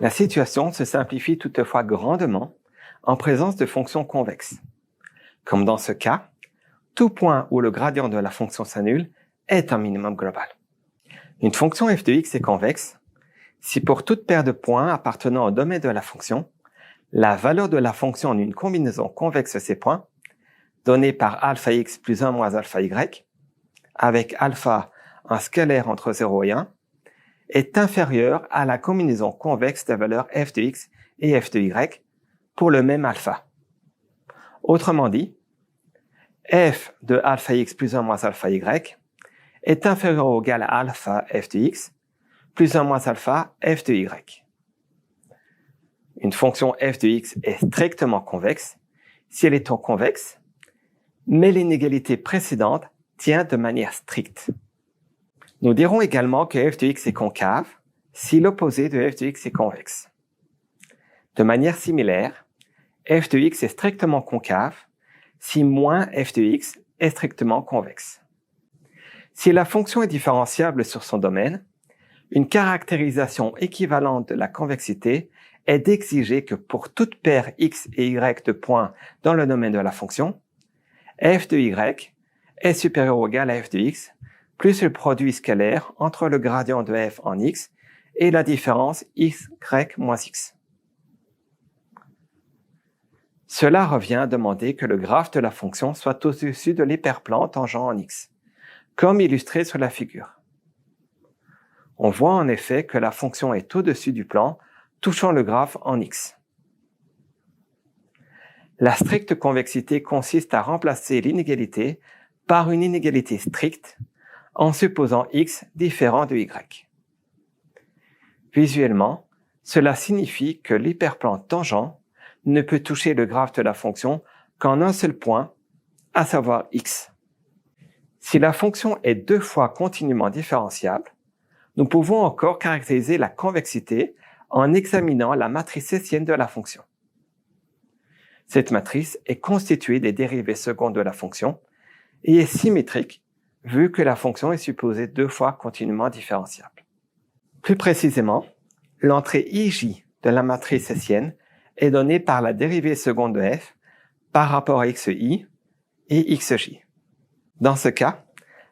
La situation se simplifie toutefois grandement en présence de fonctions convexes. Comme dans ce cas, tout point où le gradient de la fonction s'annule est un minimum global. Une fonction f de x est convexe si pour toute paire de points appartenant au domaine de la fonction, la valeur de la fonction en une combinaison convexe de ces points, donnée par alpha x plus 1 moins alpha y, avec alpha un scalaire entre 0 et 1, est inférieure à la combinaison convexe des valeurs f de x et f de y pour le même alpha. Autrement dit, f de alpha x plus 1 moins alpha y est inférieur ou égal à alpha f de x plus 1 moins alpha f de y. Une fonction f de x est strictement convexe si elle est convexe, mais l'inégalité précédente tient de manière stricte. Nous dirons également que f de x est concave si l'opposé de f de x est convexe. De manière similaire, f de x est strictement concave si moins f de x est strictement convexe. Si la fonction est différenciable sur son domaine, une caractérisation équivalente de la convexité est d'exiger que pour toute paire x et y de points dans le domaine de la fonction, f de y est supérieur ou égal à f de x plus le produit scalaire entre le gradient de f en x et la différence y moins x. Cela revient à demander que le graphe de la fonction soit au-dessus de l'hyperplan tangent en x, comme illustré sur la figure. On voit en effet que la fonction est au-dessus du plan touchant le graphe en x. La stricte convexité consiste à remplacer l'inégalité par une inégalité stricte en supposant x différent de y. Visuellement, cela signifie que l'hyperplan tangent ne peut toucher le graphe de la fonction qu'en un seul point, à savoir x. Si la fonction est deux fois continuellement différenciable, nous pouvons encore caractériser la convexité en examinant la matrice hessienne de la fonction. Cette matrice est constituée des dérivées secondes de la fonction et est symétrique vu que la fonction est supposée deux fois continuellement différenciable. Plus précisément, l'entrée ij de la matrice hessienne est donnée par la dérivée seconde de f par rapport à xi et xj. Dans ce cas,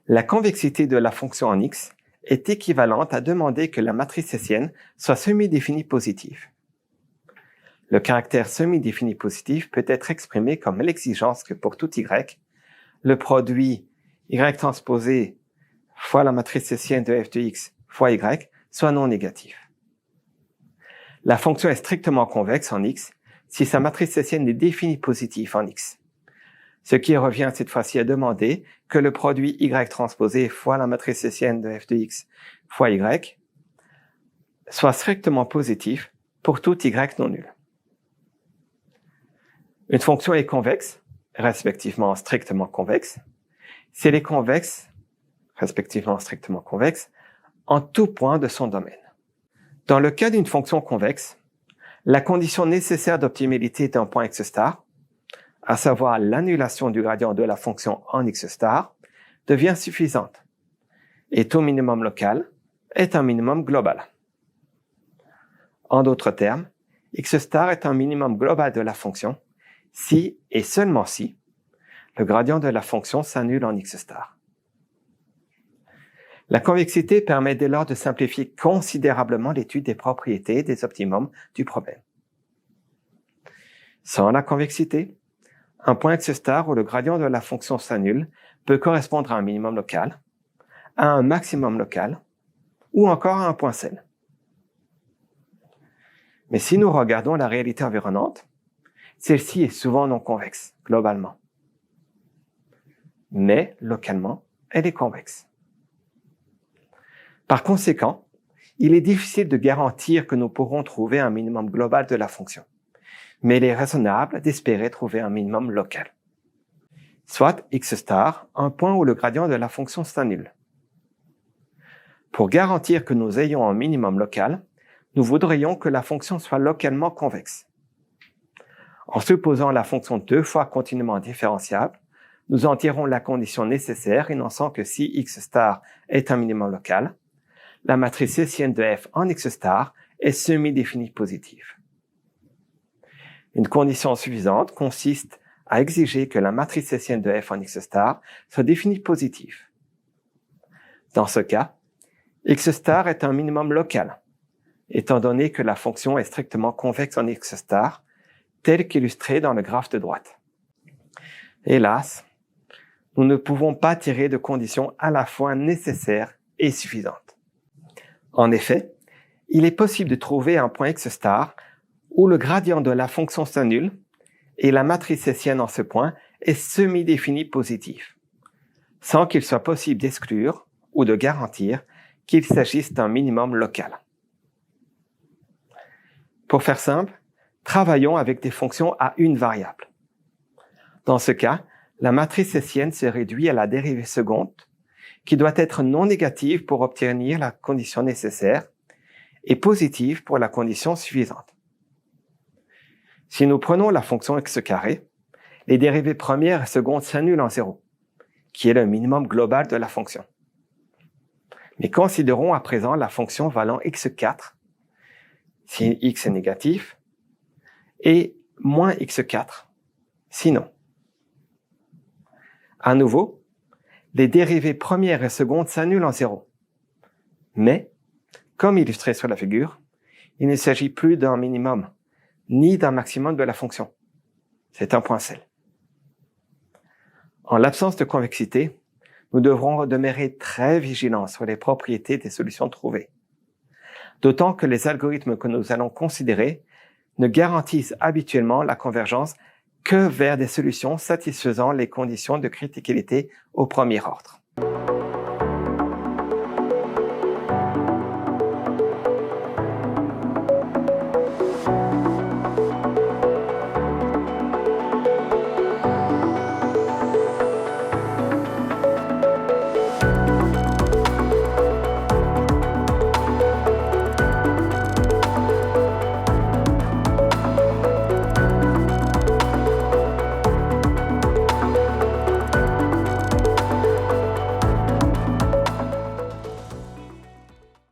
la convexité de la fonction en x est équivalente à demander que la matrice hessienne soit semi-définie positive. Le caractère semi-défini positif peut être exprimé comme l'exigence que pour tout y, le produit y transposé fois la matrice hessienne de f de x fois y soit non négatif. La fonction est strictement convexe en x si sa matrice hessienne est définie positive en x, ce qui revient cette fois-ci à demander que le produit y transposé fois la matrice hessienne de f de x fois y soit strictement positif pour tout y non nul. Une fonction est convexe, respectivement strictement convexe, si elle est convexe, respectivement strictement convexe, en tout point de son domaine. Dans le cas d'une fonction convexe, la condition nécessaire d'optimalité d'un point x star, à savoir l'annulation du gradient de la fonction en x star, devient suffisante, et tout minimum local est un minimum global. En d'autres termes, x star est un minimum global de la fonction si et seulement si le gradient de la fonction s'annule en x star. La convexité permet dès lors de simplifier considérablement l'étude des propriétés des optimums du problème. Sans la convexité, un point x star où le gradient de la fonction s'annule peut correspondre à un minimum local, à un maximum local, ou encore à un point cell. Mais si nous regardons la réalité environnante, celle-ci est souvent non convexe, globalement. Mais, localement, elle est convexe. Par conséquent, il est difficile de garantir que nous pourrons trouver un minimum global de la fonction, mais il est raisonnable d'espérer trouver un minimum local. Soit x star, un point où le gradient de la fonction s'annule. Pour garantir que nous ayons un minimum local, nous voudrions que la fonction soit localement convexe. En supposant la fonction deux fois continuellement différenciable, nous en tirons la condition nécessaire énonçant que si x star est un minimum local, la matrice hessienne de f en x star est semi-définie positive. Une condition suffisante consiste à exiger que la matrice hessienne de f en x star soit définie positive. Dans ce cas, x star est un minimum local, étant donné que la fonction est strictement convexe en x star, tel qu'illustré dans le graphe de droite. Hélas, nous ne pouvons pas tirer de conditions à la fois nécessaires et suffisantes. En effet, il est possible de trouver un point x star où le gradient de la fonction s'annule et la matrice hessienne en ce point est semi-définie positive, sans qu'il soit possible d'exclure ou de garantir qu'il s'agisse d'un minimum local. Pour faire simple, travaillons avec des fonctions à une variable. Dans ce cas, la matrice hessienne se réduit à la dérivée seconde, qui doit être non négative pour obtenir la condition nécessaire et positive pour la condition suffisante. Si nous prenons la fonction x carré, les dérivées première et seconde s'annulent en 0, qui est le minimum global de la fonction. Mais considérons à présent la fonction valant x4, si x est négatif, et moins x4, sinon. À nouveau, les dérivées première et seconde s'annulent en 0. Mais, comme illustré sur la figure, il ne s'agit plus d'un minimum, ni d'un maximum de la fonction. C'est un point celle. En l'absence de convexité, nous devrons demeurer très vigilants sur les propriétés des solutions trouvées. D'autant que les algorithmes que nous allons considérer ne garantissent habituellement la convergence que vers des solutions satisfaisant les conditions de criticalité au premier ordre.